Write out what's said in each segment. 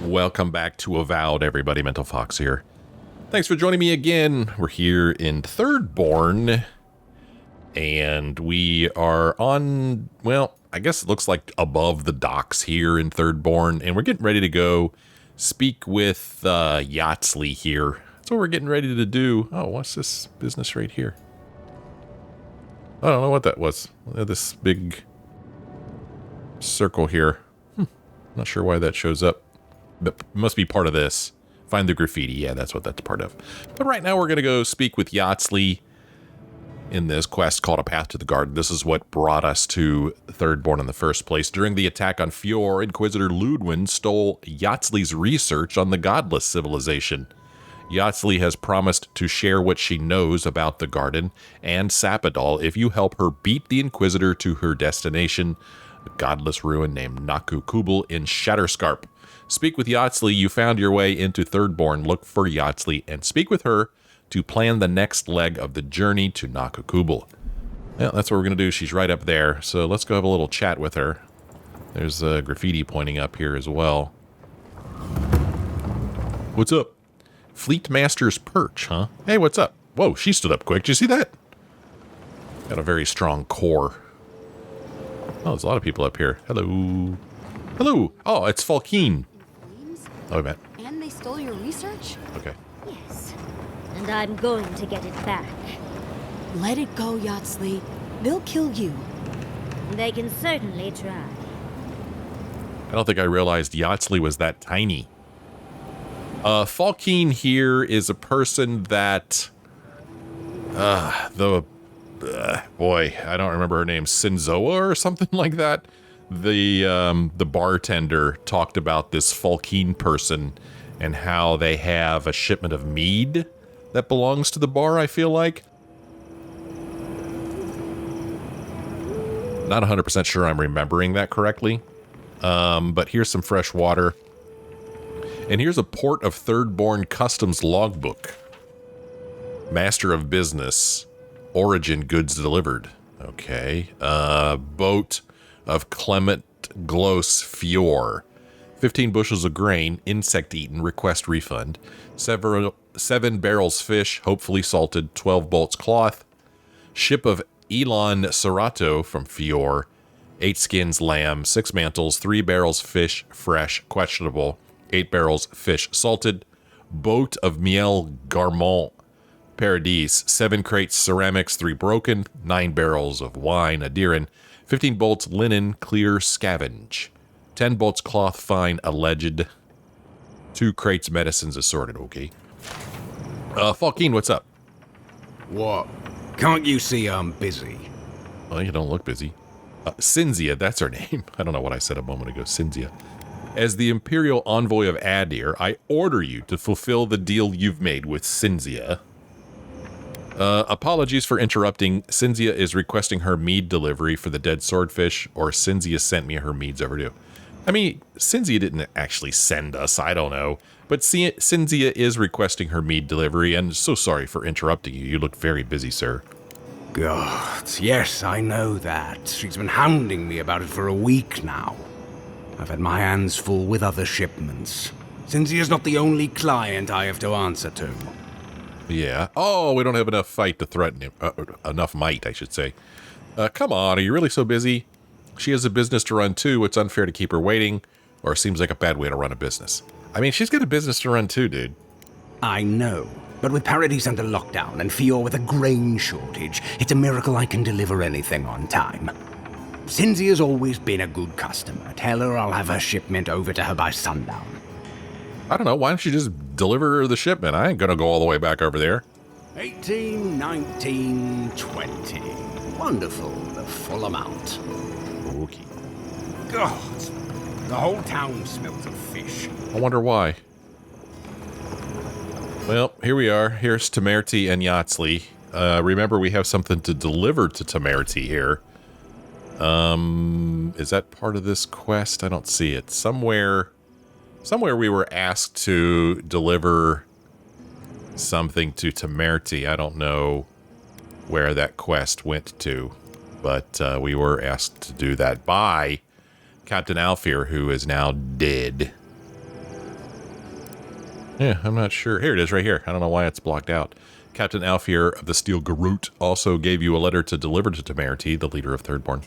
Welcome back to Avowed, everybody. Mental Fox here. Thanks for joining me again. We're here in Thirdborn, and we are on, well, I guess it looks like above the docks here in Thirdborn, and we're getting ready to go speak with Yatzli here. That's what we're getting ready to do. Oh, what's this business right here? I don't know what that was. This big circle here. Not sure why that shows up. But must be part of this. Find the graffiti. Yeah, that's what that's part of. But right now we're going to go speak with Yatzli in this quest called A Path to the Garden. This is what brought us to Thirdborn in the first place. During the attack on Fior, Inquisitor Ludwin stole Yatzli's research on the godless civilization. Yatzli has promised to share what she knows about the garden and Sapadal if you help her beat the Inquisitor to her destination, a godless ruin named Nakukubal in Shatterscarp. Speak with Yatzli. You found your way into Thirdborn. Look for Yatzli and speak with her to plan the next leg of the journey to Nakukubal. Yeah, that's what we're going to do. She's right up there. So let's go have a little chat with her. There's graffiti pointing up here as well. What's up? Fleet Master's Perch, huh? Hey, what's up? Whoa, she stood up quick. Did you see that? Got a very strong core. Oh, there's a lot of people up here. Hello. Hello. Oh, it's Falkeen. Oh, I bet. And they stole your research? Okay. Yes. And I'm going to get it back. Let it go, Yatzli. They'll kill you. They can certainly try. I don't think I realized Yatzli was that tiny. Falkeen here is a person that... boy, I don't remember her name. Sinzoa or something like that. The bartender talked about this Falkeen person and how they have a shipment of mead that belongs to the bar, I feel like. Not 100% sure I'm remembering that correctly. But here's some fresh water. And here's a Port of Thirdborn Customs logbook. Master of Business. Origin goods delivered. Okay. Boat of Clement Glos Fior. 15 bushels of grain, insect eaten, request refund. 7 barrels fish, hopefully salted, 12 bolts cloth. Ship of Elon Serato from Fior. 8 skins lamb, 6 mantles, 3 barrels fish, fresh, questionable. 8 barrels fish salted. Boat of Miel Garmont. Paradise, 7 crates ceramics, 3 broken, 9 barrels of wine, Adiran, 15 bolts linen, clear scavenge, 10 bolts cloth fine, alleged, 2 crates medicines assorted, okay. Falkeen, what's up? What? Can't you see I'm busy? Well, you don't look busy. Cinzia, that's her name. I don't know what I said a moment ago, Cinzia. As the Imperial Envoy of Adir, I order you to fulfill the deal you've made with Cinzia. Apologies for interrupting. Cinzia is requesting her mead delivery for the dead swordfish, or Cinzia sent me her meads overdue. I mean, Cinzia didn't actually send us, I don't know. But Cinzia is requesting her mead delivery, and so sorry for interrupting you. You look very busy, sir. God, yes, I know that. She's been hounding me about it for a week now. I've had my hands full with other shipments. Cinzia's not the only client I have to answer to. Yeah. Oh, we don't have enough fight to threaten him. Enough might, I should say. Come on, are you really so busy? She has a business to run too. It's unfair to keep her waiting, or it seems like a bad way to run a business. I mean, she's got a business to run too, dude. I know, but with Paradise under lockdown and Fior with a grain shortage, it's a miracle I can deliver anything on time. Cinzia's always been a good customer. Tell her I'll have her shipment over to her by sundown. I don't know. Why don't you just deliver her the shipment? I ain't gonna go all the way back over there. 18, 19, 20. Wonderful. The full amount. Okay. God, the whole town smells of fish. I wonder why. Well, here we are. Here's Temerti and Yatzli. Remember, we have something to deliver to Temerti here. Is that part of this quest? I don't see it. Somewhere we were asked to deliver something to Temerti. I don't know where that quest went to, but we were asked to do that by Captain Alfir, who is now dead. Yeah, I'm not sure. Here it is right here. I don't know why it's blocked out. Captain Alfier of the Steel Garrote also gave you a letter to deliver to Temerti, the leader of Thirdborn.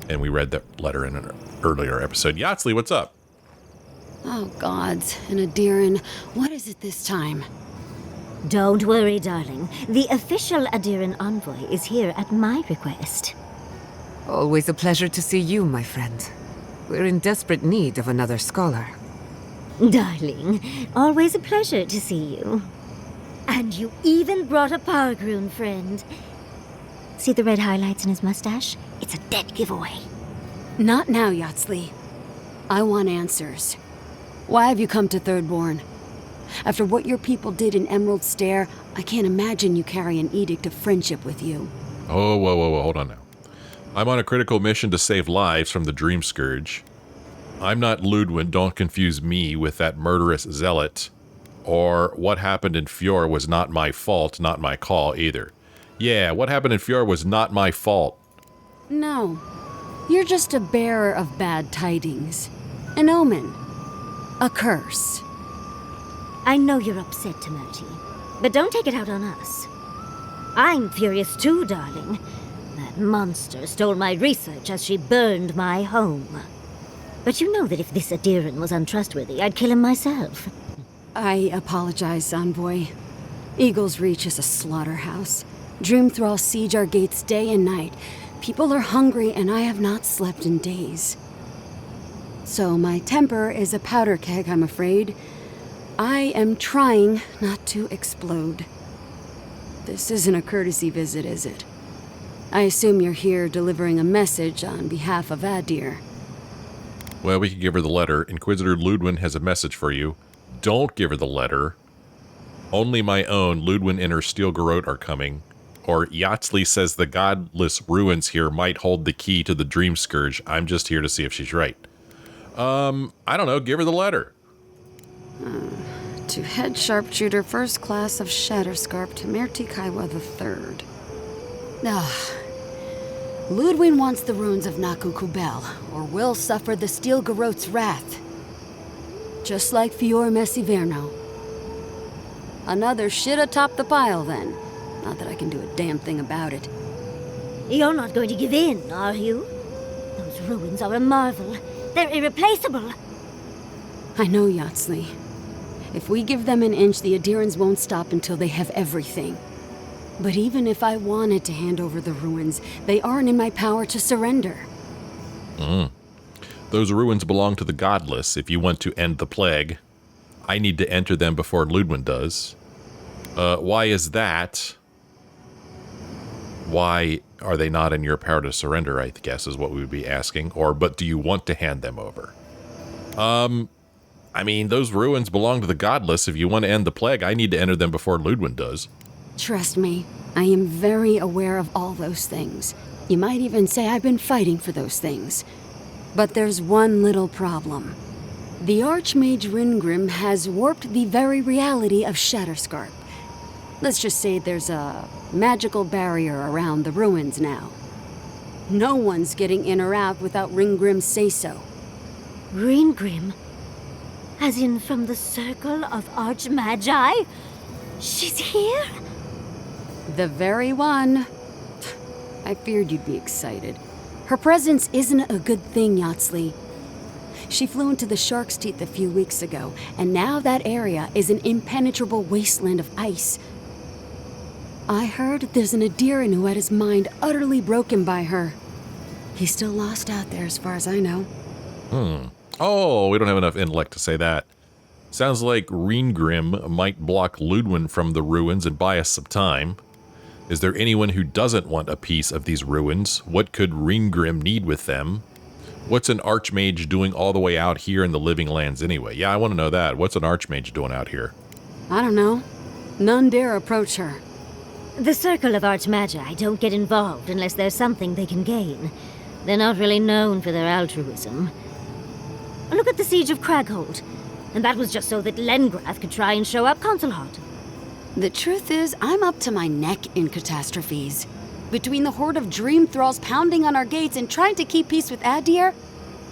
And we read that letter in an earlier episode. Yatzli, what's up? Oh, gods. And Adiran, what is it this time? Don't worry, darling. The official Adiran envoy is here at my request. Always a pleasure to see you, my friend. We're in desperate need of another scholar. Darling, always a pleasure to see you. And you even brought a Pargroon friend. See the red highlights in his mustache? It's a dead giveaway. Not now, Yatzli. I want answers. Why have you come to Thirdborn? After what your people did in Emerald Stair, I can't imagine you carry an edict of friendship with you. Oh, whoa, hold on now. I'm on a critical mission to save lives from the Dream Scourge. I'm not Ludwin, don't confuse me with that murderous zealot. Or what happened in Fjord was not my fault, not my call either. Yeah, what happened in Fjord was not my fault. No. You're just a bearer of bad tidings. An omen. A curse. I know you're upset, Temerti, but don't take it out on us. I'm furious too, darling. That monster stole my research as she burned my home. But you know that if this Adiran was untrustworthy, I'd kill him myself. I apologize, Envoy. Eagle's Reach is a slaughterhouse. Dreamthrall siege our gates day and night. People are hungry, and I have not slept in days. So my temper is a powder keg, I'm afraid. I am trying not to explode. This isn't a courtesy visit, is it? I assume you're here delivering a message on behalf of Adir. Well, we can give her the letter. Inquisitor Ludwin has a message for you. Don't give her the letter. Only my own Ludwin and her Steel Garrote are coming. Or Yatzli says the godless ruins here might hold the key to the Dream Scourge. I'm just here to see if she's right. I don't know. Give her the letter. To Head Sharpshooter, First Class of Shatterscarp, Temerti Kaiwa III. Ludwin wants the ruins of Naku Kubel, or will suffer the Steel Garrote's wrath. Just like Fior Messiverno. Another shit atop the pile, then. Not that I can do a damn thing about it. You're not going to give in, are you? Those ruins are a marvel. They're irreplaceable. I know, Yatzli. If we give them an inch, the Adirans won't stop until they have everything. But even if I wanted to hand over the ruins, they aren't in my power to surrender. Those ruins belong to the godless. If you want to end the plague, I need to enter them before Ludwin does. Why is that? Why are they not in your power to surrender, I guess, is what we would be asking. But do you want to hand them over? I mean, those ruins belong to the godless. If you want to end the plague, I need to enter them before Ludwin does. Trust me, I am very aware of all those things. You might even say I've been fighting for those things. But there's one little problem. The Archmage Ringrim has warped the very reality of Shatterscarp. Let's just say there's a magical barrier around the ruins now. No one's getting in or out without Ringgrim's say-so. Ringrim? As in from the Circle of Archmagi? She's here? The very one. I feared you'd be excited. Her presence isn't a good thing, Yatzli. She flew into the Shark's Teeth a few weeks ago, and now that area is an impenetrable wasteland of ice. I heard there's an Adiran who had his mind utterly broken by her. He's still lost out there as far as I know. Oh, we don't have enough intellect to say that. Sounds like Ringrim might block Ludwin from the ruins and buy us some time. Is there anyone who doesn't want a piece of these ruins? What could Ringrim need with them? What's an Archmage doing all the way out here in the Living Lands anyway? Yeah, I want to know that. What's an Archmage doing out here? I don't know. None dare approach her. The Circle of Archmagi don't get involved unless there's something they can gain. They're not really known for their altruism. Look at the Siege of Craghold. And that was just so that Lengrath could try and show up Consulhot. The truth is, I'm up to my neck in catastrophes. Between the horde of dream thralls pounding on our gates and trying to keep peace with Adir,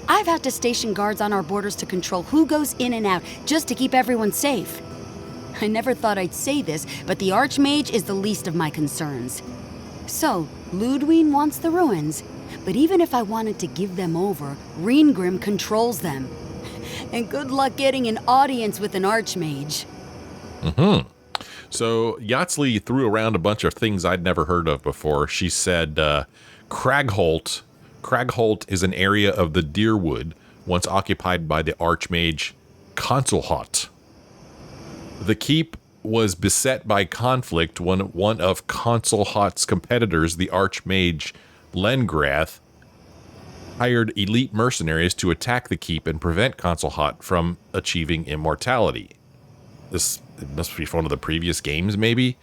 I've had to station guards on our borders to control who goes in and out, just to keep everyone safe. I never thought I'd say this, but the Archmage is the least of my concerns. So, Ludwig wants the ruins, but even if I wanted to give them over, Reengrim controls them. And good luck getting an audience with an Archmage. So Yatzli threw around a bunch of things I'd never heard of before. She said Cragholt. Cragholt is an area of the Deerwood once occupied by the Archmage Consulhot. The keep was beset by conflict when one of Consulhot's competitors, the Archmage Lengrath, hired elite mercenaries to attack the keep and prevent Consulhot from achieving immortality. This must be from one of the previous games, maybe?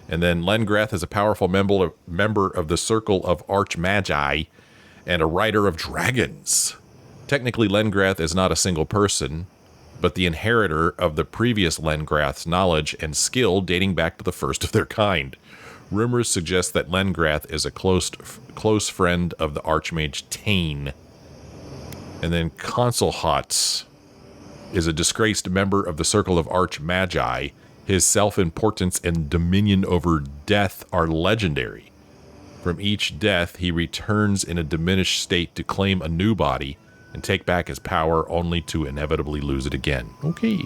And then Lengrath is a powerful member of the Circle of Archmagi and a rider of dragons. Technically, Lengrath is not a single person, but the inheritor of the previous Lengrath's knowledge and skill dating back to the first of their kind. Rumors suggest that Lengrath is a close friend of the Archmage Tane. And then Consulhot is a disgraced member of the Circle of Archmagi. His self-importance and dominion over death are legendary. From each death, he returns in a diminished state to claim a new body and take back his power only to inevitably lose it again. Okay.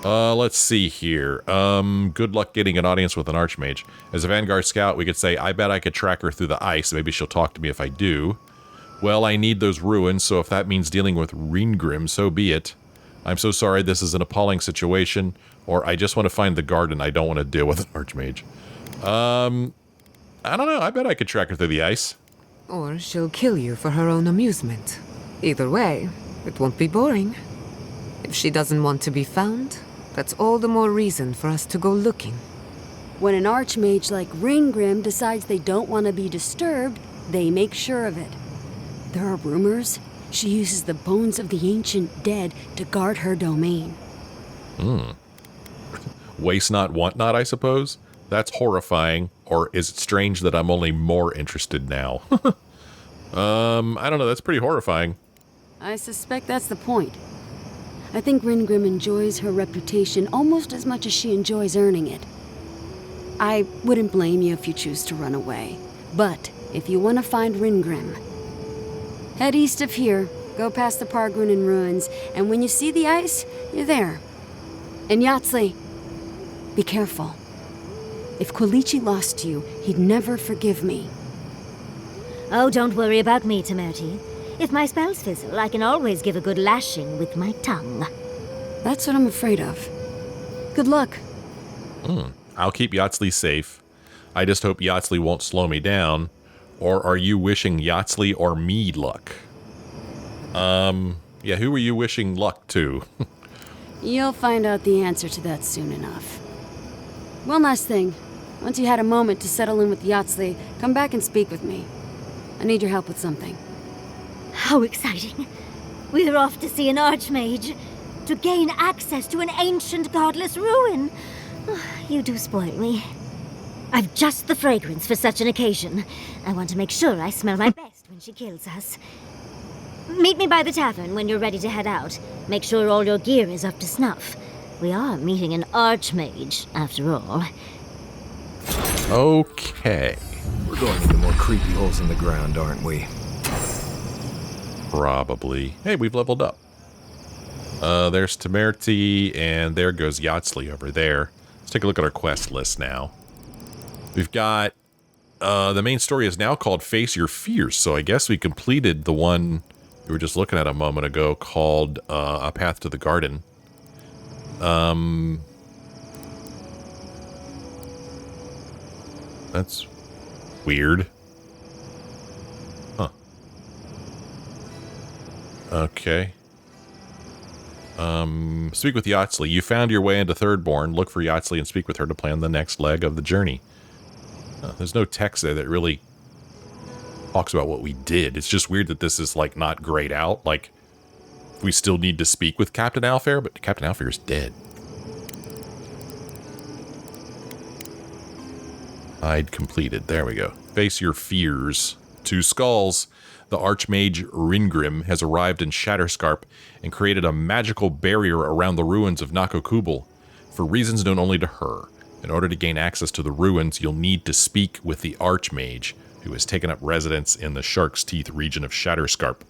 Let's see here. Good luck getting an audience with an Archmage. As a Vanguard Scout, we could say, I bet I could track her through the ice. Maybe she'll talk to me if I do. Well, I need those ruins, so if that means dealing with Reengrim, so be it. I'm so sorry this is an appalling situation, or I just want to find the garden. I don't want to deal with an Archmage. I don't know. I bet I could track her through the ice. Or she'll kill you for her own amusement. Either way, it won't be boring. If she doesn't want to be found, that's all the more reason for us to go looking. When an Archmage like Reengrim decides they don't want to be disturbed, they make sure of it. There are rumors she uses the bones of the ancient dead to guard her domain. Waste not, want not, I suppose? That's horrifying. Or is it strange that I'm only more interested now? I don't know. That's pretty horrifying. I suspect that's the point. I think Reengrim enjoys her reputation almost as much as she enjoys earning it. I wouldn't blame you if you choose to run away. But if you want to find Reengrim, head east of here, go past the Pargrunen ruins, and when you see the ice, you're there. And Yatzli, be careful. If Quilichi lost you, he'd never forgive me. Oh, don't worry about me, Temerti. If my spells fizzle, I can always give a good lashing with my tongue. That's what I'm afraid of. Good luck. I'll keep Yatzli safe. I just hope Yatzli won't slow me down. Or are you wishing Yatzli or me luck? Yeah, who are you wishing luck to? You'll find out the answer to that soon enough. One last thing. Once you had a moment to settle in with Yatzli, come back and speak with me. I need your help with something. How exciting. We're off to see an Archmage. To gain access to an ancient godless ruin. You do spoil me. I've just the fragrance for such an occasion. I want to make sure I smell my best when she kills us. Meet me by the tavern when you're ready to head out. Make sure all your gear is up to snuff. We are meeting an Archmage, after all. Okay. We're going into more creepy holes in the ground, aren't we? Probably. Hey, we've leveled up. There's Temerti, and there goes Yatzli over there. Let's take a look at our quest list now. We've got... the main story is now called Face Your Fears, so I guess we completed the one we were just looking at a moment ago called A Path to the Garden. That's weird. Huh. Okay. Speak with Yatzli. You found your way into Thirdborn. Look for Yatzli and speak with her to plan the next leg of the journey. There's no text there that really talks about what we did. It's just weird that this is, like, not grayed out. Like, we still need to speak with Captain Alfair, but Captain Alfair is dead. I'd completed. There we go. Face your fears. 2 skulls. The Archmage Reengrim has arrived in Shatterscarp and created a magical barrier around the ruins of Nakokubal. for reasons known only to her. In order to gain access to the ruins, you'll need to speak with the Archmage, who has taken up residence in the Shark's Teeth region of Shatterscarp.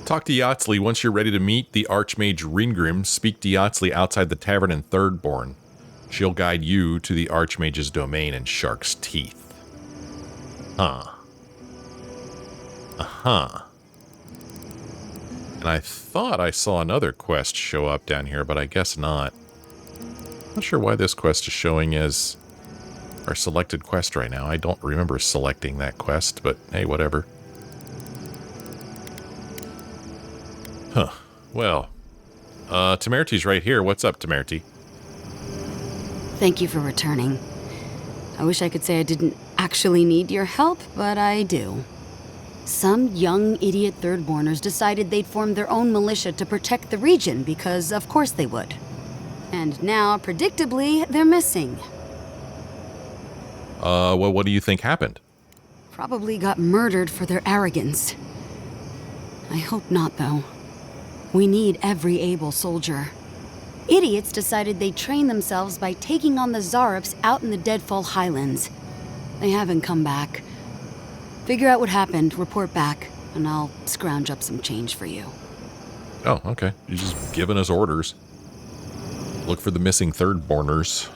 Talk to Yatzli once you're ready to meet the Archmage Ringrim. Speak to Yatzli outside the tavern in Thirdborn. She'll guide you to the Archmage's domain in Shark's Teeth. And I thought I saw another quest show up down here, but I guess not. Not sure why this quest is showing as our selected quest right now. I don't remember selecting that quest, but hey, whatever. Huh. Well, Temerti's right here. What's up, Temerti? Thank you for returning. I wish I could say I didn't actually need your help, but I do. Some young idiot Thirdborners decided they'd form their own militia to protect the region because of course they would. And now, predictably, they're missing. Well, what do you think happened? Probably got murdered for their arrogance. I hope not, though. We need every able soldier. Idiots decided they'd train themselves by taking on the Zarops out in the Deadfall Highlands. They haven't come back. Figure out what happened, report back, and I'll scrounge up some change for you. Oh, okay. You're just giving us orders. Look for the missing Thirdborners.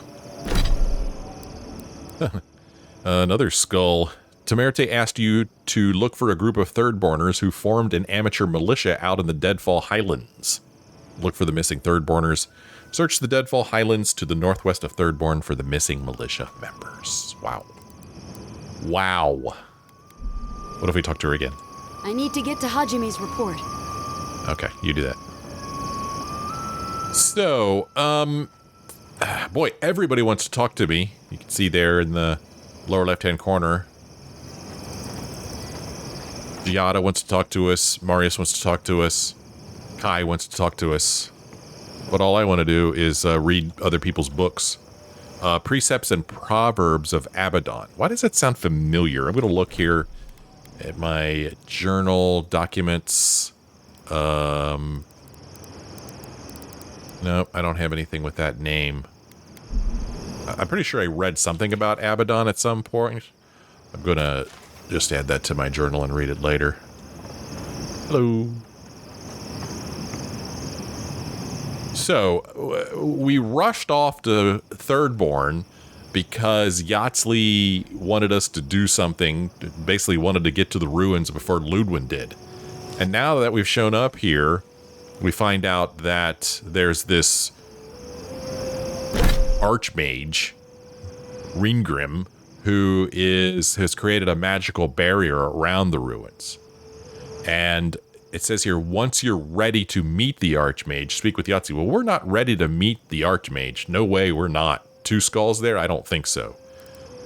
Another skull. Temerti asked you to look for a group of Thirdborners who formed an amateur militia out in the Deadfall Highlands. Look for the missing Thirdborners. Search the Deadfall Highlands to the northwest of Thirdborn for the missing militia members. Wow. Wow. What if we talk to her again? I need to get to Hajime's report. Okay, you do that. So, boy, everybody wants to talk to me. You can see there in the lower left-hand corner. Giada wants to talk to us. Marius wants to talk to us. Kai wants to talk to us. But all I want to do is read other people's books. Precepts and Proverbs of Abaddon. Why does that sound familiar? I'm going to look here at my journal documents. No, I don't have anything with that name. I'm pretty sure I read something about Abaddon at some point. I'm going to just add that to my journal and read it later. Hello. So, we rushed off to Thirdborn because Yatzli wanted us to do something, basically wanted to get to the ruins before Ludwin did. And now that we've shown up here, we find out that there's this Archmage, Ringrim, who has created a magical barrier around the ruins. And it says here, once you're ready to meet the Archmage, speak with Yatzli. Well, we're not ready to meet the Archmage. No way, we're not. 2 skulls there? I don't think so.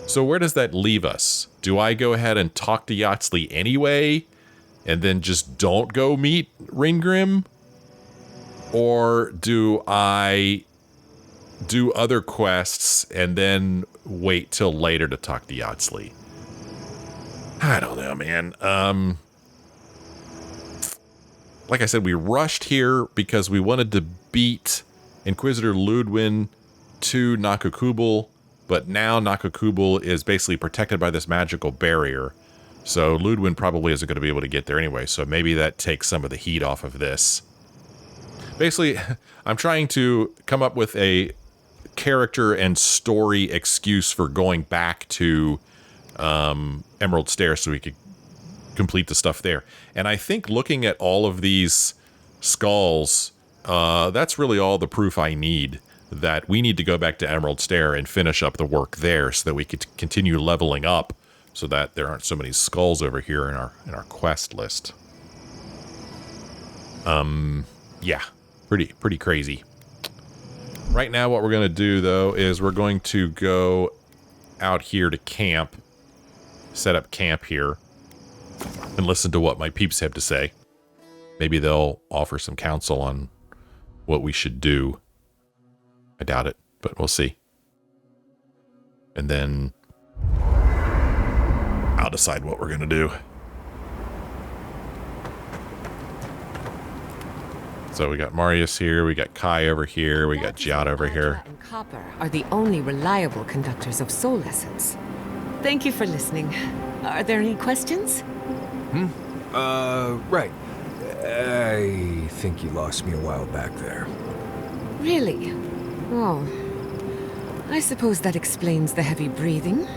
So where does that leave us? Do I go ahead and talk to Yatzli anyway, and then just don't go meet Ringrim? Or do I do other quests and then wait till later to talk to Yatzli? I don't know, man. Like I said, we rushed here because we wanted to beat Inquisitor Ludwin to Nakakubal, but now Nakakubal is basically protected by this magical barrier. So Ludwin probably isn't going to be able to get there anyway, so maybe that takes some of the heat off of this. Basically, I'm trying to come up with a character and story excuse for going back to Emerald Stair so we could complete the stuff there. And I think looking at all of these skulls, that's really all the proof I need that we need to go back to Emerald Stair and finish up the work there so that we could continue leveling up so that there aren't so many skulls over here in our quest list. Yeah, pretty crazy. Right now what we're going to do though is we're going to go out here to camp, set up camp here, and listen to what my peeps have to say. Maybe they'll offer some counsel on what we should do. I doubt it, but we'll see. And then I'll decide what we're going to do. So we got Marius here, we got Kai over here, we got Giada over here. And copper are the only reliable conductors of soul essence. Thank you for listening. Are there any questions? Right. I think you lost me a while back there. Really? Oh. I suppose that explains the heavy breathing.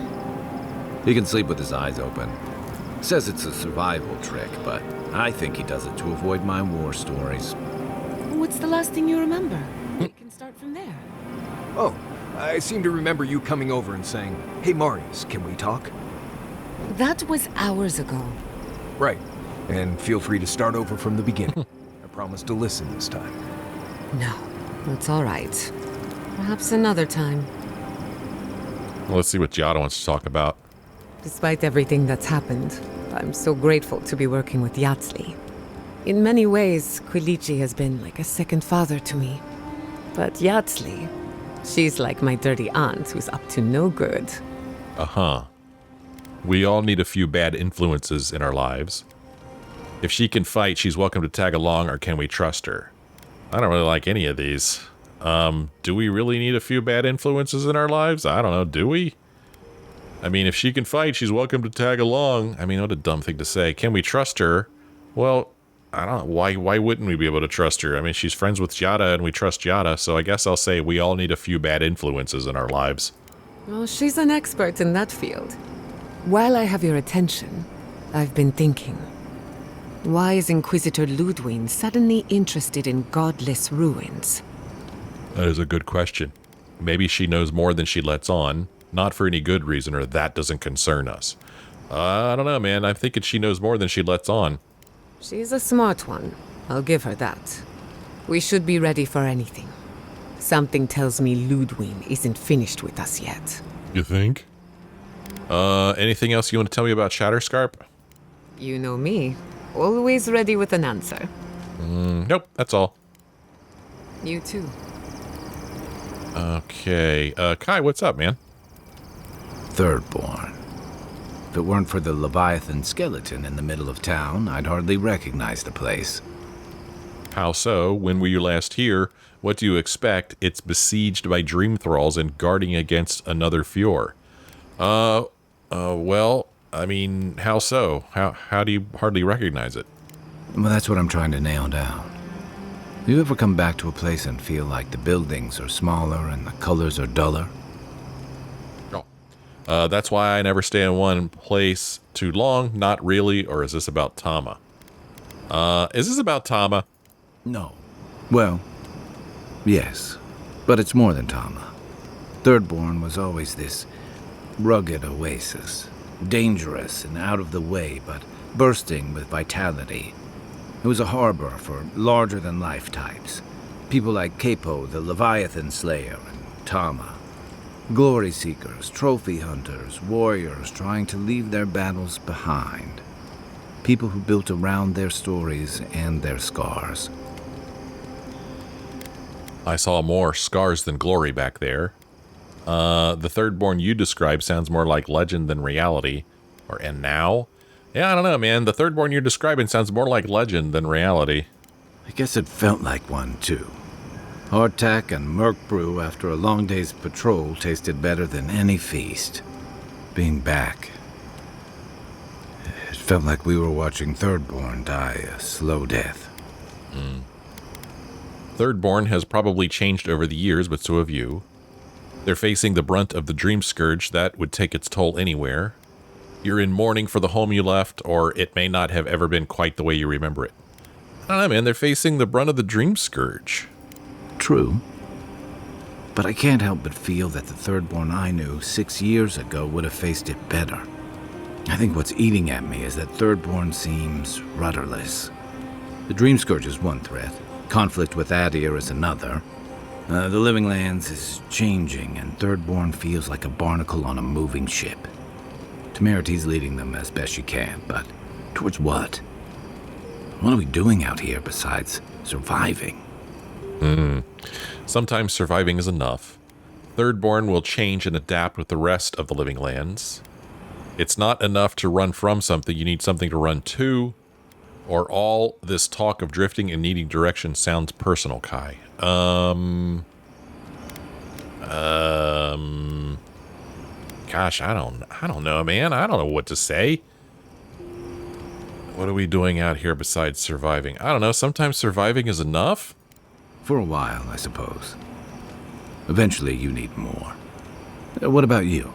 He can sleep with his eyes open. Says it's a survival trick, but I think he does it to avoid my war stories. What's the last thing you remember? We can start from there. Oh, I seem to remember you coming over and saying, "Hey Marius, can we talk?" That was hours ago. Right. And feel free to start over from the beginning. I promise to listen this time. No, that's all right. Perhaps another time. Well, let's see what Giada wants to talk about. Despite everything that's happened, I'm so grateful to be working with Yatzli. In many ways, Quilici has been like a second father to me. But Yatzli, she's like my dirty aunt who's up to no good. Uh-huh. We all need a few bad influences in our lives. If she can fight, she's welcome to tag along, or can we trust her? I don't really like any of these. Do we really need a few bad influences in our lives? I don't know, do we? I mean, if she can fight, she's welcome to tag along. I mean, what a dumb thing to say. Can we trust her? Well, I don't know. Why wouldn't we be able to trust her? I mean, she's friends with Giada, and we trust Giada, so I guess I'll say we all need a few bad influences in our lives. Well, she's an expert in that field. While I have your attention, I've been thinking. Why is Inquisitor Ludwig suddenly interested in godless ruins? That is a good question. Maybe she knows more than she lets on, not for any good reason, or that doesn't concern us. I don't know, man. I'm thinking she knows more than she lets on. She's a smart one. I'll give her that. We should be ready for anything. Something tells me Ludwig isn't finished with us yet. You think? Anything else you want to tell me about Shatterscarp? You know me. Always ready with an answer. Nope, that's all. You too. Okay, Kai, what's up, man? Thirdborn. If it weren't for the Leviathan skeleton in the middle of town, I'd hardly recognize the place. How so? When were you last here? What do you expect? It's besieged by dream thralls and guarding against another Fjord. Well, I mean, how so? How do you hardly recognize it? Well, that's what I'm trying to nail down. You ever come back to a place and feel like the buildings are smaller and the colors are duller? That's why I never stay in one place too long. Not really. Or is this about Tama? Is this about Tama? No. Well, yes. But it's more than Tama. Thirdborn was always this rugged oasis. Dangerous and out of the way, but bursting with vitality. It was a harbor for larger-than-life types. People like Capo, the Leviathan Slayer, and Tama. Glory seekers, trophy hunters, warriors trying to leave their battles behind. People who built around their stories and their scars. I saw more scars than glory back there. The Thirdborn you described sounds more like legend than reality. And now? Yeah, I don't know, man. The Thirdborn you're describing sounds more like legend than reality. I guess it felt like one, too. Hardtack and Merc Brew after a long day's patrol tasted better than any feast. Being back, it felt like we were watching Thirdborn die a slow death. Thirdborn has probably changed over the years, but so have you. They're facing the brunt of the dream scourge that would take its toll anywhere. You're in mourning for the home you left, or it may not have ever been quite the way you remember it. I don't know, man. They're facing the brunt of the dream scourge. True. But I can't help but feel that the Thirdborn I knew 6 years ago would have faced it better. I think what's eating at me is that Thirdborn seems rudderless. The Dream Scourge is one threat. Conflict with Adir is another. The Living Lands is changing, and Thirdborn feels like a barnacle on a moving ship. Temerti's leading them as best she can, but towards what? What are we doing out here besides surviving? Sometimes surviving is enough. Thirdborn will change and adapt with the rest of the Living Lands. It's not enough to run from something. You need something to run to. Or all this talk of drifting and needing direction sounds personal, Kai. Gosh, I don't know, man. I don't know what to say. What are we doing out here besides surviving? I don't know. Sometimes surviving is enough. For a while, I suppose. Eventually, you need more. What about you?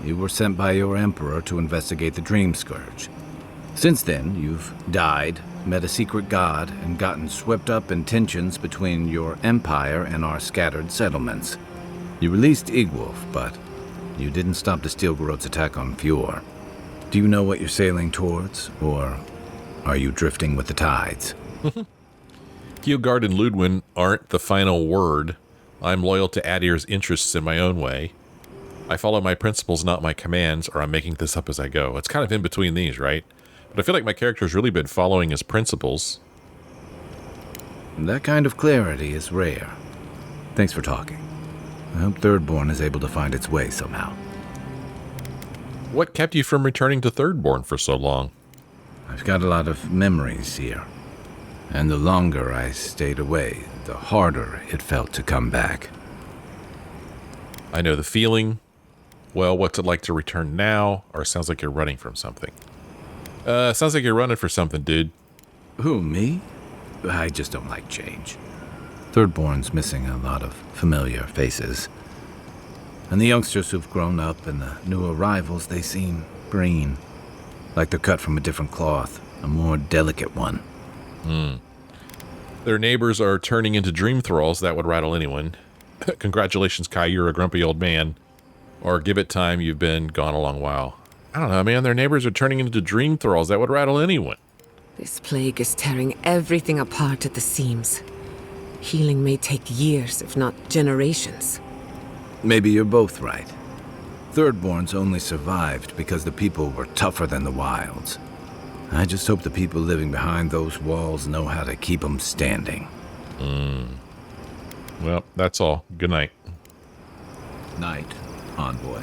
You were sent by your emperor to investigate the Dream Scourge. Since then, you've died, met a secret god, and gotten swept up in tensions between your empire and our scattered settlements. You released Igwolf, but you didn't stop the Steel-Garot's attack on Fjord. Do you know what you're sailing towards, or are you drifting with the tides? Kiergaard and Ludwin aren't the final word. I'm loyal to Adir's interests in my own way. I follow my principles, not my commands, or I'm making this up as I go. It's kind of in between these, right? But I feel like my character's really been following his principles. That kind of clarity is rare. Thanks for talking. I hope Thirdborn is able to find its way somehow. What kept you from returning to Thirdborn for so long? I've got a lot of memories here. And the longer I stayed away, the harder it felt to come back. I know the feeling. Well, what's it like to return now? Or it sounds like you're running from something. Sounds like you're running for something, dude. Who, me? I just don't like change. Thirdborn's missing a lot of familiar faces. And the youngsters who've grown up and the new arrivals, they seem green. Like they're cut from a different cloth, a more delicate one. Their neighbors are turning into dream thralls. That would rattle anyone. Congratulations, Kai, you're a grumpy old man. Or give it time, you've been gone a long while. I don't know, man. Their neighbors are turning into dream thralls. That would rattle anyone. This plague is tearing everything apart at the seams. Healing may take years, if not generations. Maybe you're both right. Thirdborn's only survived because the people were tougher than the wilds. I just hope the people living behind those walls know how to keep them standing. Well, that's all. Good night. Night, Envoy.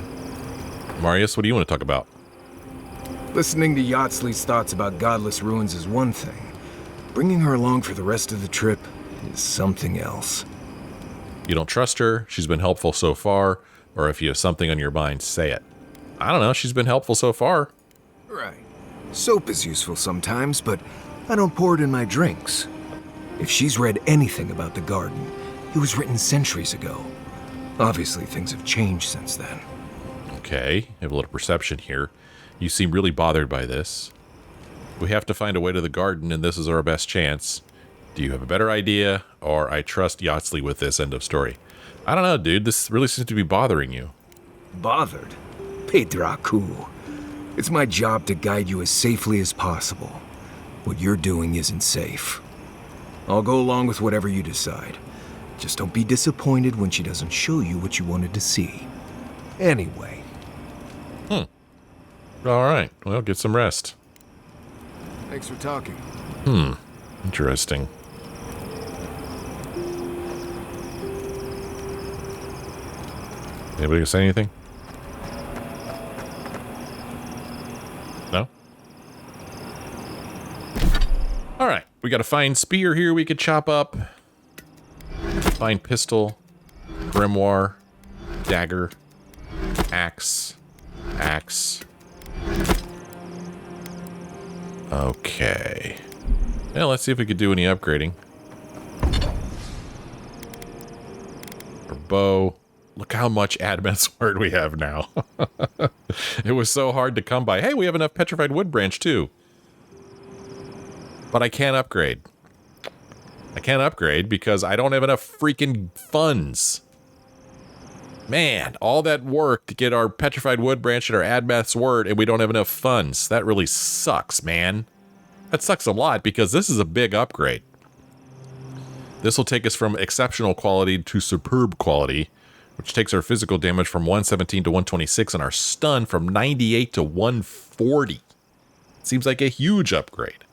Marius, what do you want to talk about? Listening to Yatzli's thoughts about godless ruins is one thing. Bringing her along for the rest of the trip is something else. You don't trust her, she's been helpful so far, or if you have something on your mind, say it. I don't know, she's been helpful so far. Right. Soap is useful sometimes, but I don't pour it in my drinks. If she's read anything about the garden, it was written centuries ago. Obviously, things have changed since then. Okay, I have a little perception here. You seem really bothered by this. We have to find a way to the garden, and this is our best chance. Do you have a better idea, or I trust Yatzli with this? End of story. I don't know, dude. This really seems to be bothering you. Bothered? Pedraku. It's my job to guide you as safely as possible. What you're doing isn't safe. I'll go along with whatever you decide. Just don't be disappointed when she doesn't show you what you wanted to see. Anyway. All right. Well, get some rest. Thanks for talking. Interesting. Anybody say anything? No? All right. We got a fine spear here we could chop up. Fine pistol. Grimoire. Dagger. Axe. Okay. Yeah, let's see if we could do any upgrading. Our bow. Look how much adamant sword we have now. It was so hard to come by. Hey, we have enough petrified wood branch too. But I can't upgrade. I can't upgrade because I don't have enough freaking funds. Man, all that work to get our petrified wood branch and our adamant sword, and we don't have enough funds. That really sucks, man. That sucks a lot because this is a big upgrade. This will take us from exceptional quality to superb quality, which takes our physical damage from 117 to 126 and our stun from 98 to 140. Seems like a huge upgrade.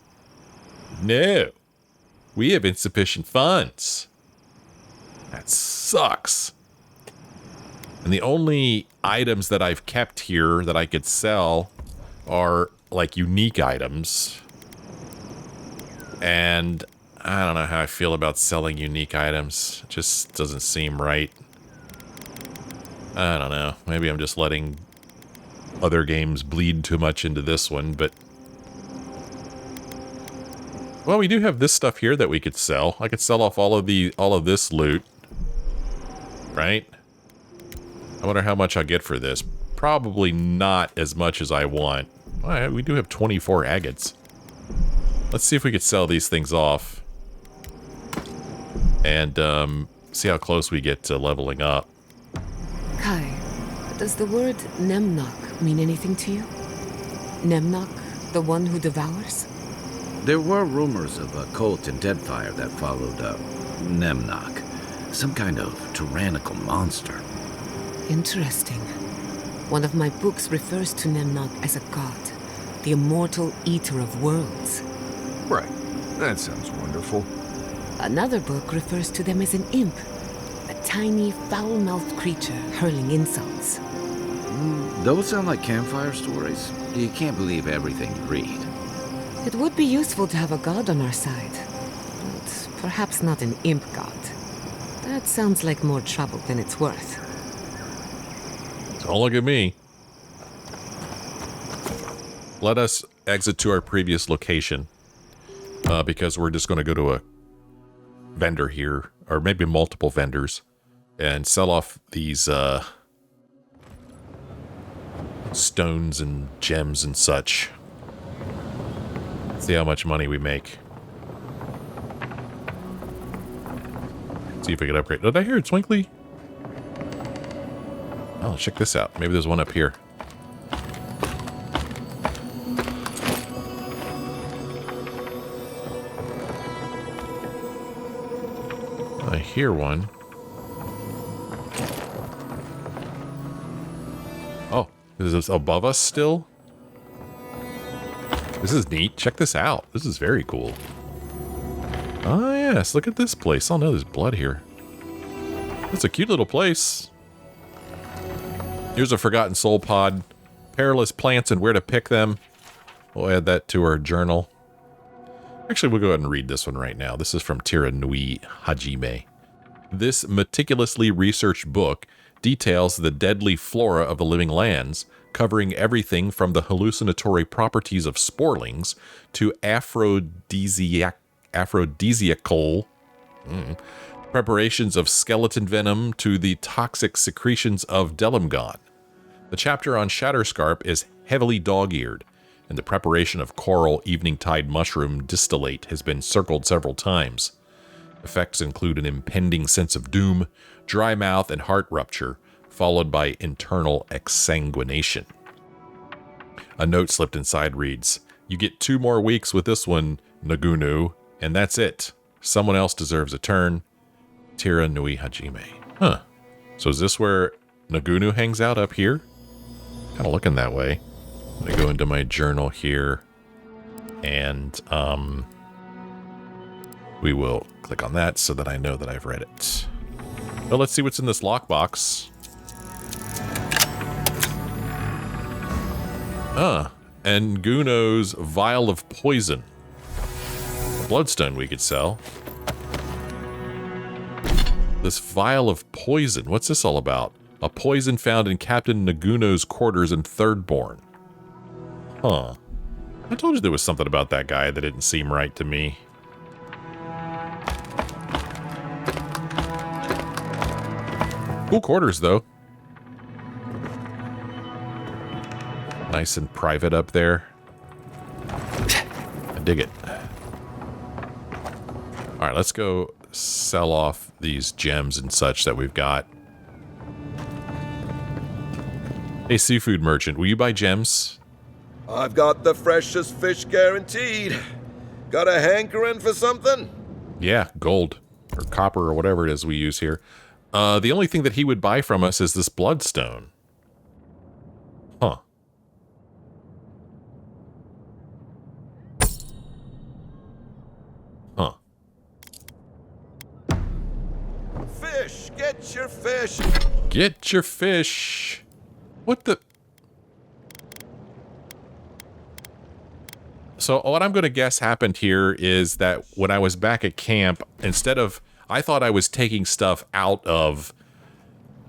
No, we have insufficient funds. That sucks. And the only items that I've kept here that I could sell are like unique items. And I don't know how I feel about selling unique items. It just doesn't seem right. I don't know. Maybe I'm just letting other games bleed too much into this one, but... Well, we do have this stuff here that we could sell. I could sell off all of this loot. Right? I wonder how much I'll get for this. Probably not as much as I want. Well, we do have 24 agates. Let's see if we could sell these things off. And see how close we get to leveling up. Kai, does the word Nemnok mean anything to you? Nemnok, the one who devours? There were rumors of a cult in Deadfire that followed Nemnok. Some kind of tyrannical monster. Interesting. One of my books refers to Nemnok as a god, the immortal eater of worlds. Right. That sounds wonderful. Another book refers to them as an imp, a tiny, foul-mouthed creature hurling insults. Those sound like campfire stories. You can't believe everything you read. It would be useful to have a god on our side, but perhaps not an imp god. That sounds like more trouble than it's worth. Don't look at me. Let us exit to our previous location, because we're just going to go to a vendor here, or maybe multiple vendors, and sell off these stones and gems and such. See how much money we make. See if we can upgrade. Did I hear a twinkly? Oh, check this out. Maybe there's one up here. I hear one. Oh, is this above us still? This is neat. Check this out. This is very cool. Oh, yes. Look at this place. Oh, no, there's blood here. It's a cute little place. Here's a Forgotten Soul pod. Perilous plants and where to pick them. We'll add that to our journal. Actually, we'll go ahead and read this one right now. This is from Tira Nui Hajime. This meticulously researched book details the deadly flora of the living lands, covering everything from the hallucinatory properties of sporelings to aphrodisiacal preparations of skeleton venom to the toxic secretions of Delimgon. The chapter on Shatterscarp is heavily dog-eared, and the preparation of coral evening-tide mushroom distillate has been circled several times. Effects include an impending sense of doom, dry mouth, and heart rupture, followed by internal exsanguination. A note slipped inside reads, "You get 2 more weeks with this one, Nagunu, and that's it. Someone else deserves a turn. Tira Nui Hajime." Huh. So is this where Nagunu hangs out, up here? Kind of looking that way. I'm going to go into my journal here, and we will click on that so that I know that I've read it. Well, let's see what's in this lockbox. And Guno's vial of poison. Bloodstone we could sell. This vial of poison, what's this all about? A poison found in Captain Naguno's quarters in Thirdborn. Huh. I told you there was something about that guy that didn't seem right to me. Cool quarters, though. Nice and private up there. I dig it. Alright, let's go sell off these gems and such that we've got. Hey, seafood merchant, will you buy gems? I've got the freshest fish guaranteed. Got a hankering for something? Yeah, gold. Or copper or whatever it is we use here. The only thing that he would buy from us is this bloodstone. Huh. Huh. Fish! Get your fish! Get your fish! What the... So what I'm going to guess happened here is that when I was back at camp, instead of, I thought I was taking stuff out of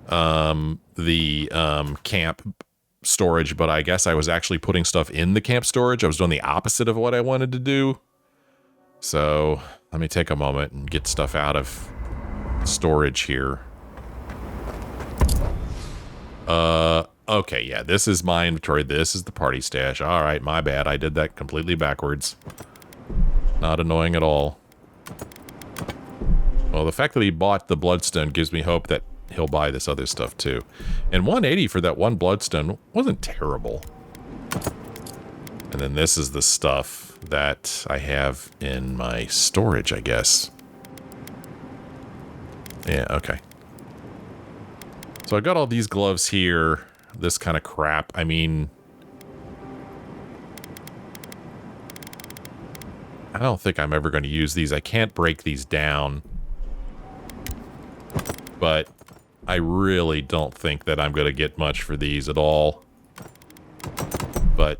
the camp storage, but I guess I was actually putting stuff in the camp storage. I was doing the opposite of what I wanted to do. So let me take a moment and get stuff out of storage here. Okay, yeah, this is my inventory. This is the party stash. All right, my bad. I did that completely backwards. Not annoying at all. Well, the fact that he bought the bloodstone gives me hope that he'll buy this other stuff too. And 180 for that one bloodstone wasn't terrible. And then this is the stuff that I have in my storage, I guess. Yeah, okay. So I got all these gloves here. This kind of crap. I mean, I don't think I'm ever going to use these. I can't break these down. But I really don't think that I'm going to get much for these at all. But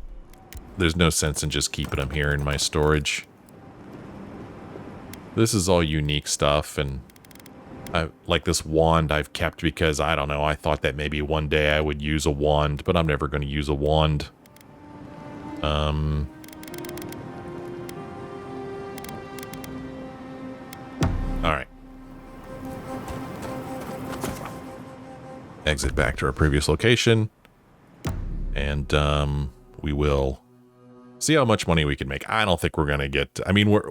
there's no sense in just keeping them here in my storage. This is all unique stuff, and like this wand I've kept because, I don't know, I thought that maybe one day I would use a wand, but I'm never going to use a wand. Alright. Exit back to our previous location. And, we will see how much money we can make. I don't think we're going to get, I mean,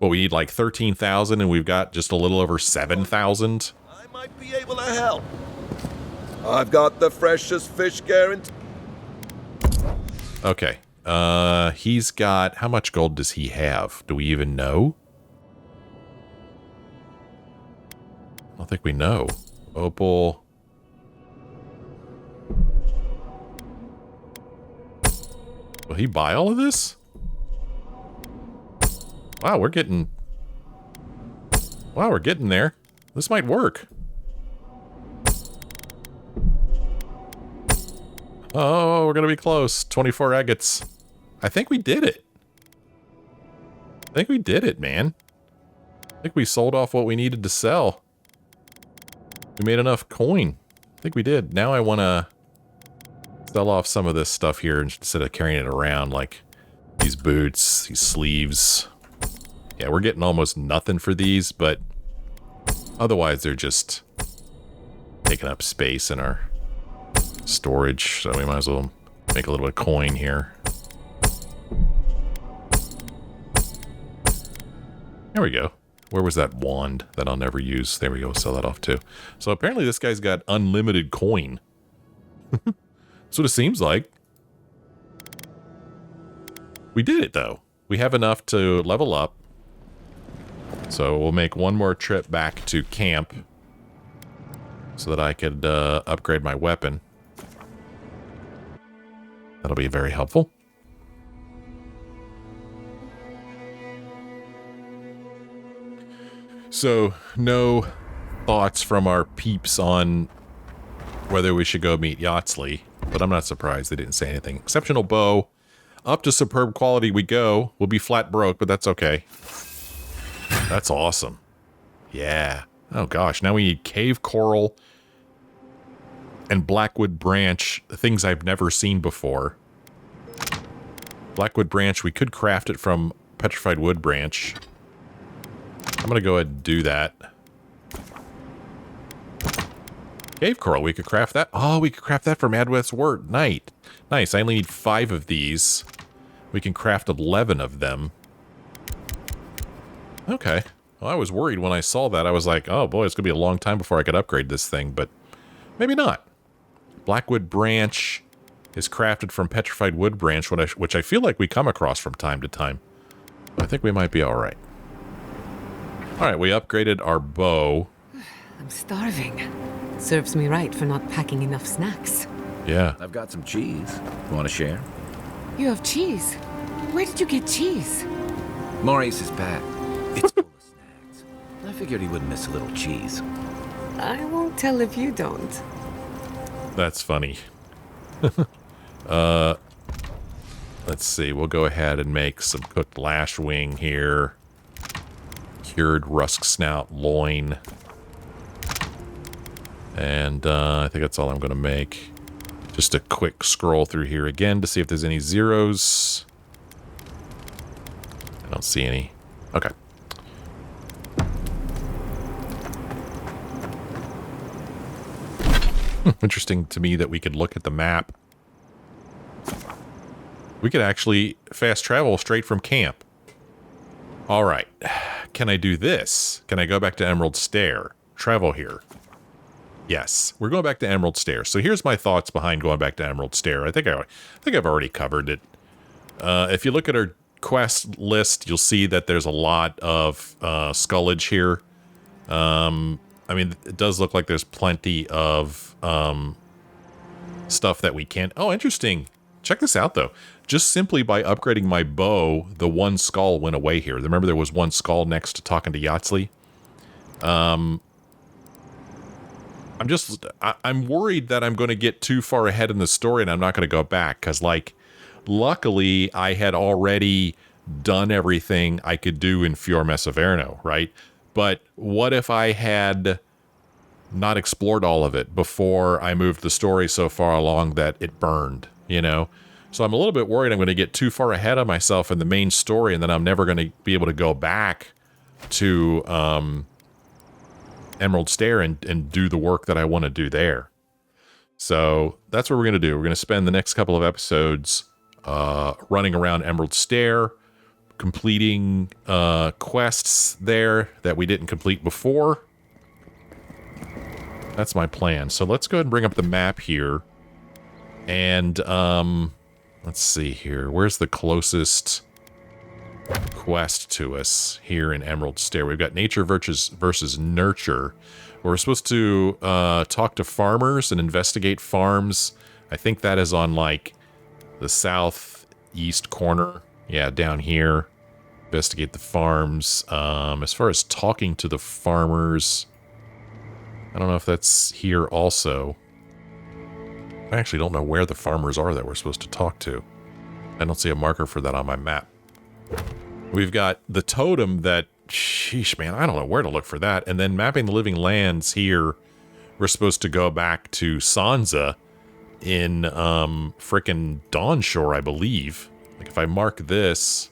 we need like 13,000 and we've got just a little over 7,000. I might be able to help. I've got the freshest fish guarantee. Okay. He's got, how much gold does he have? Do we even know? I don't think we know. Opal. Will he buy all of this? Wow, we're getting there. This might work. Oh, we're gonna be close. 24 agates. I think we did it. I think we did it, man. I think we sold off what we needed to sell. We made enough coin. I think we did. Now I want to sell off some of this stuff here instead of carrying it around, like these boots, these sleeves. Yeah, we're getting almost nothing for these, but otherwise they're just taking up space in our storage, so we might as well make a little bit of coin here. There we go. Where was that wand that I'll never use? There we go, sell that off too. So apparently this guy's got unlimited coin. That's what it seems like. We did it though. We have enough to level up. So we'll make one more trip back to camp so that I could upgrade my weapon. That'll be very helpful. So, no thoughts from our peeps on whether we should go meet Yatzli, but I'm not surprised they didn't say anything. Exceptional bow. Up to superb quality we go. We'll be flat broke, but that's okay. That's awesome. Yeah. Oh gosh, now we need cave coral and blackwood branch, things I've never seen before. Blackwood branch, we could craft it from petrified wood branch. I'm gonna go ahead and do that. Cave coral, we could craft that. Oh, we could craft that from Adwest's Word. Nice, I only need 5 of these. We can craft 11 of them. Okay. Well, I was worried when I saw that. I was like, oh boy, it's gonna be a long time before I could upgrade this thing, but maybe not. Blackwood branch is crafted from petrified wood branch, which I feel like we come across from time to time. I think we might be all right. All right, we upgraded our bow. I'm starving. Serves me right for not packing enough snacks. Yeah. I've got some cheese. You want to share? You have cheese? Where did you get cheese? Maurice's pack. It's full of snacks. I figured he wouldn't miss a little cheese. I won't tell if you don't. That's funny. let's see. We'll go ahead and make some cooked lash wing here. Cured rusk snout loin. And I think that's all I'm going to make. Just a quick scroll through here again to see if there's any zeros. I don't see any. Okay. Interesting to me that we could look at the map. We could actually fast travel straight from camp. All right. Can I do this? Can I go back to Emerald Stair? Travel here. Yes, we're going back to Emerald Stair. So here's my thoughts behind going back to Emerald Stair. I think I've already covered it. If you look at our quest list, you'll see that there's a lot of scullage here. I mean, it does look like there's plenty of stuff that we can... Oh, interesting. Check this out, though. Just simply by upgrading my bow, the one skull went away here. Remember there was one skull next to talking to Yatzli? I'm worried that I'm going to get too far ahead in the story and I'm not going to go back. Because, like, luckily, I had already done everything I could do in Fior Messeverno, right? But what if I had not explored all of it before I moved the story so far along that it burned, you know? So I'm a little bit worried I'm going to get too far ahead of myself in the main story and then I'm never going to be able to go back to Emerald Stair and do the work that I want to do there. So that's what we're going to do. We're going to spend the next couple of episodes running around Emerald Stair, completing quests there that we didn't complete before. That's my plan. So let's go ahead and bring up the map here. And let's see here. Where's the closest quest to us here in Emerald Stair? We've got nature versus nurture. We're supposed to talk to farmers and investigate farms. I think that is on like the southeast corner. Yeah, down here. Investigate the farms. As far as talking to the farmers, I don't know if that's here also. I actually don't know where the farmers are that we're supposed to talk to. I don't see a marker for that on my map. We've got the totem that, sheesh, man, I don't know where to look for that. And then mapping the living lands here, we're supposed to go back to Sansa in frickin' Dawnshore, I believe. Like if I mark this...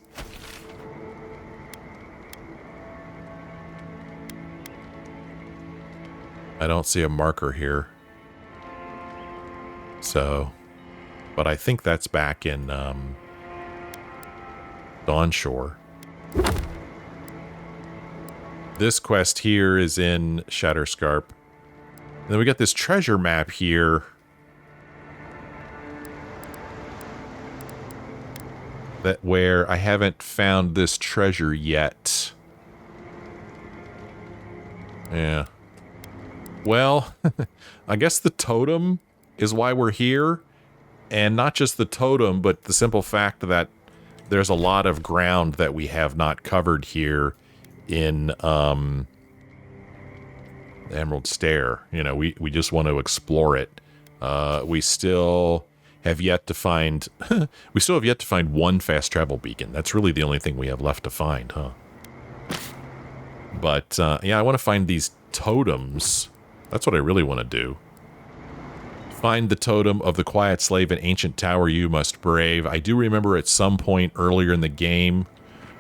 I don't see a marker here. So, but I think that's back in Dawnshore. This quest here is in Shatterscarp. And then we got this treasure map here. That where I haven't found this treasure yet. Yeah. Well, I guess the totem is why we're here. And not just the totem, but the simple fact that there's a lot of ground that we have not covered here in the Emerald Stair. You know, we just want to explore it. We still have yet to find one fast travel beacon. That's really the only thing we have left to find, huh? But yeah, I want to find these totems. That's what I really want to do. Find the totem of the quiet slave in ancient tower you must brave. I do remember at some point earlier in the game,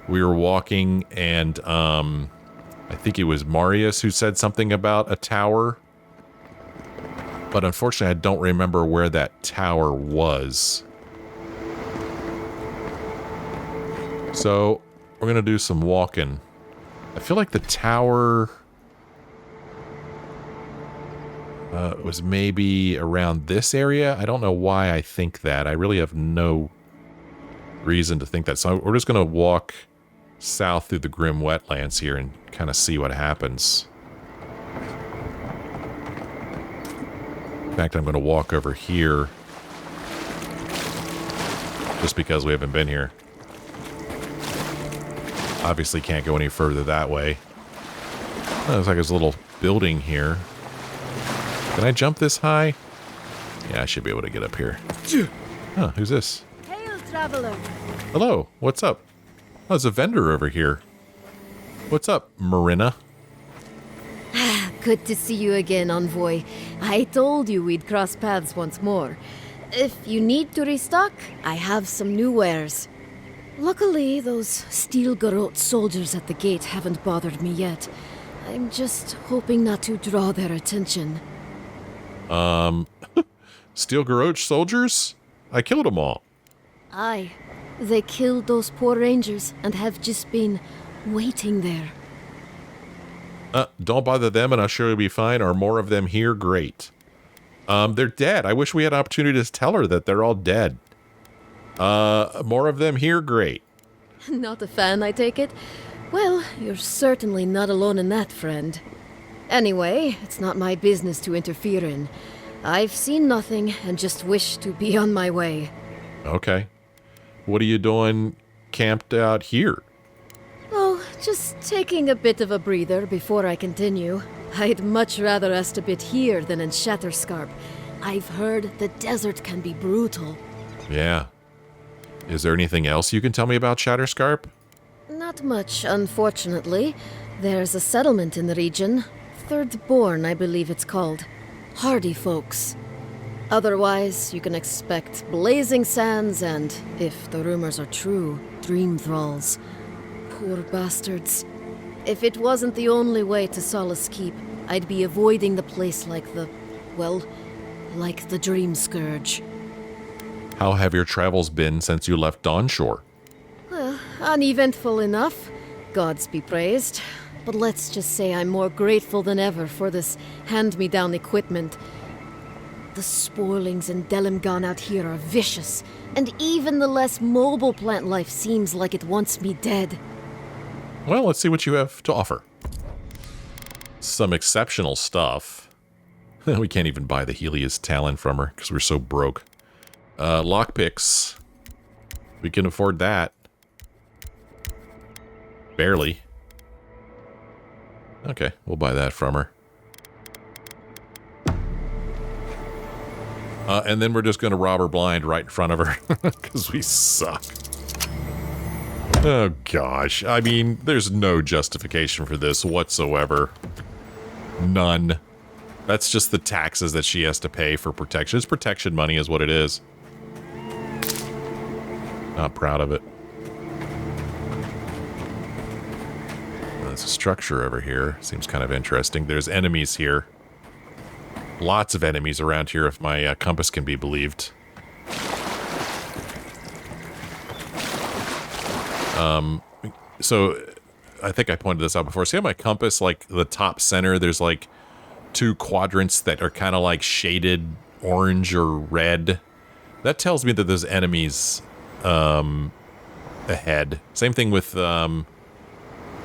we were walking and I think it was Marius who said something about a tower. But unfortunately, I don't remember where that tower was. So we're going to do some walking. I feel like the tower... was maybe around this area. I don't know why I think that. I really have no reason to think that. So we're just going to walk south through the grim wetlands here and kind of see what happens. In fact, I'm going to walk over here just because we haven't been here. Obviously can't go any further that way. Oh, looks like there's a little building here. Can I jump this high? Yeah, I should be able to get up here. Huh, who's this? Hail to traveler. Hello, what's up? Oh, there's a vendor over here. What's up, Marina? Good to see you again, Envoy. I told you we'd cross paths once more. If you need to restock, I have some new wares. Luckily, those steel garrote soldiers at the gate haven't bothered me yet. I'm just hoping not to draw their attention. Steel Garrote soldiers? I killed them all. Aye. They killed those poor rangers and have just been waiting there. Don't bother them and I'll sure you'll be fine. Are more of them here? Great. They're dead. I wish we had an opportunity to tell her that they're all dead. More of them here? Great. Not a fan, I take it? Well, you're certainly not alone in that, friend. Anyway, it's not my business to interfere in. I've seen nothing and just wish to be on my way. Okay. What are you doing camped out here? Oh, just taking a bit of a breather before I continue. I'd much rather rest a bit here than in Shatterscarp. I've heard the desert can be brutal. Yeah. Is there anything else you can tell me about Shatterscarp? Not much, unfortunately. There's a settlement in the region. Thirdborn, I believe it's called. Hardy folks. Otherwise, you can expect blazing sands and, if the rumors are true, dream thralls. Poor bastards. If it wasn't the only way to Solace Keep, I'd be avoiding the place like the Dream Scourge. How have your travels been since you left Dawnshore? Uneventful enough. Gods be praised. But let's just say I'm more grateful than ever for this hand-me-down equipment. The spoilings in Delimgan out here are vicious, and even the less mobile plant life seems like it wants me dead. Well, let's see what you have to offer. Some exceptional stuff. We can't even buy the Helios Talon from her because we're so broke. Lockpicks. We can afford that. Barely. Okay, we'll buy that from her. And then we're just going to rob her blind right in front of her because we suck. Oh, gosh. I mean, there's no justification for this whatsoever. None. That's just the taxes that she has to pay for protection. It's protection money is what it is. Not proud of it. There's a structure over here. Seems kind of interesting. There's enemies here. Lots of enemies around here if my compass can be believed. So I think I pointed this out before. See how my compass, like the top center, there's like two quadrants that are kind of like shaded orange or red. That tells me that there's enemies ahead. Same thing with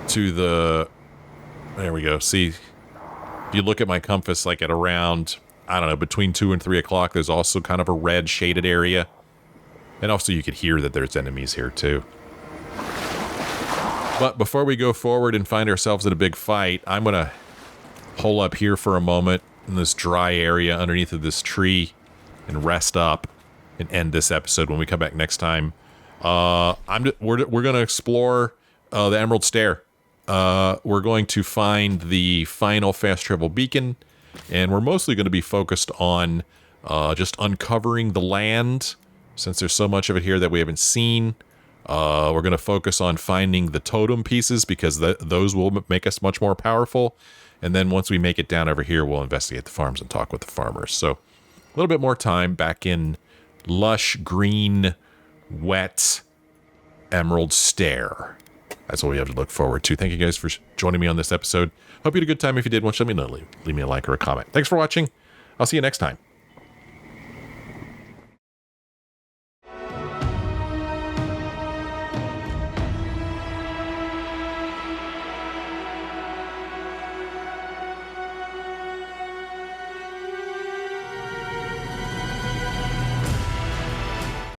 to the, there we go. See, if you look at my compass, like at around, I don't know, between 2 and 3 o'clock, there's also kind of a red shaded area. And also you could hear that there's enemies here too. But before we go forward and find ourselves in a big fight, I'm going to hole up here for a moment in this dry area underneath of this tree and rest up and end this episode. When we come back next time, we're going to explore the Emerald Stair. We're going to find the final fast travel beacon, and we're mostly going to be focused on just uncovering the land, since there's so much of it here that we haven't seen. We're going to focus on finding the totem pieces, because those will make us much more powerful. And then once we make it down over here, we'll investigate the farms and talk with the farmers. So a little bit more time back in lush, green, wet Emerald Stair. That's what we have to look forward to. Thank you guys for joining me on this episode. Hope you had a good time. If you did, let me know. Leave me a like or a comment. Thanks for watching. I'll see you next time.